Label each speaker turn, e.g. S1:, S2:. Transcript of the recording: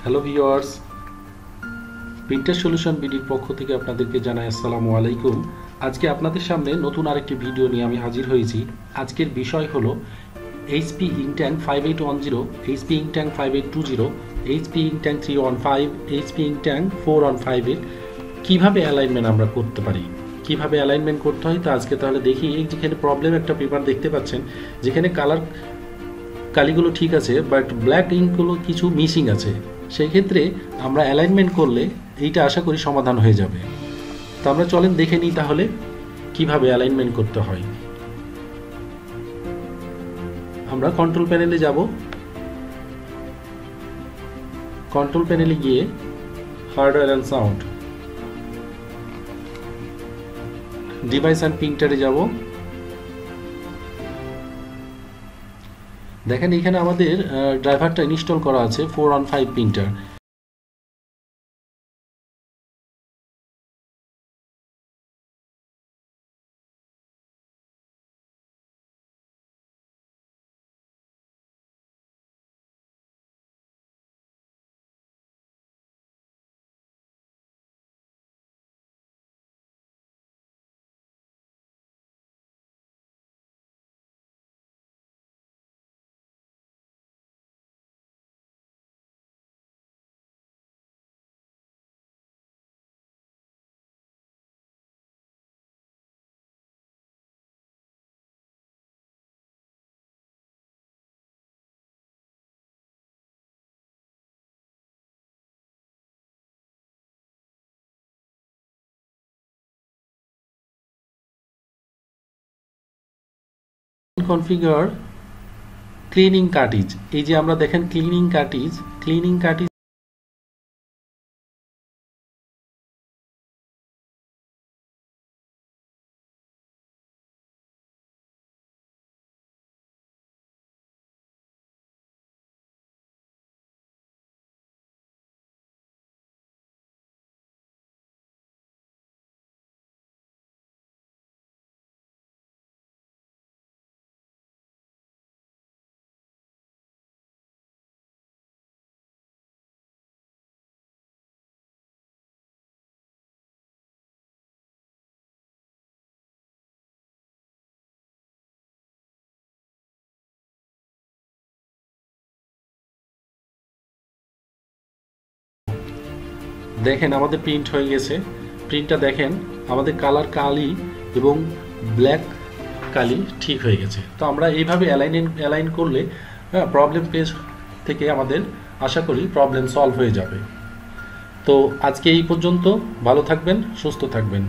S1: Hello viewers, printer solution বিডির পক্ষ থেকে আপনাদেরকে জানাই আসসালামু আলাইকুম। আজকে আপনাদের সামনে নতুন আরেকটি ভিডিও নিয়ে আমি হাজির হয়েছি। আজকের বিষয় হলো এইচপি ইঙ্কট্যাঙ্ক 5810, এইচপি ইঙ্কট্যাঙ্ক 5820, এইচপি ইঙ্কট্যাঙ্ক 315, এইচপি ইঙ্কট্যাঙ্ক 415 এর কীভাবে অ্যালাইনমেন্ট আমরা করতে পারি, কীভাবে অ্যালাইনমেন্ট করতে হয়। তো আজকে তাহলে দেখি, এই যেখানে প্রবলেম একটা পেপার দেখতে পাচ্ছেন, যেখানে কালিগুলো ঠিক আছে বাট ব্ল্যাক ইঙ্কগুলো কিছু মিসিং আছে। সেই ক্ষেত্রে আমরা অ্যালাইনমেন্ট করলে এইটা আশা করি সমাধান হয়ে যাবে। তো আমরা চলেন দেখে নিই তাহলে কিভাবে অ্যালাইনমেন্ট করতে হয়। আমরা কন্ট্রোল প্যানেলে যাব। কন্ট্রোল প্যানেলে গিয়ে hardware and sound, device and প্রিন্টারে যাব। দেখেন এখানে আমাদের ড্রাইভারটা ইনস্টল করা আছে 415 প্রিন্টার। কনফিগার ক্লিনিং কার্টিজ, এই যে আমরা দেখেন ক্লিনিং কার্টিজ দেখেন আমাদের প্রিন্ট হয়ে গেছে। প্রিন্টটা দেখেন, আমাদের কালি এবং ব্ল্যাক কালি ঠিক হয়ে গেছে। তো আমরা এইভাবে অ্যালাইন করলে প্রবলেম পেজ থেকে আমাদের আশা করি প্রবলেম সলভ হয়ে যাবে। তো আজকে এই পর্যন্ত, ভালো থাকবেন, সুস্থ থাকবেন।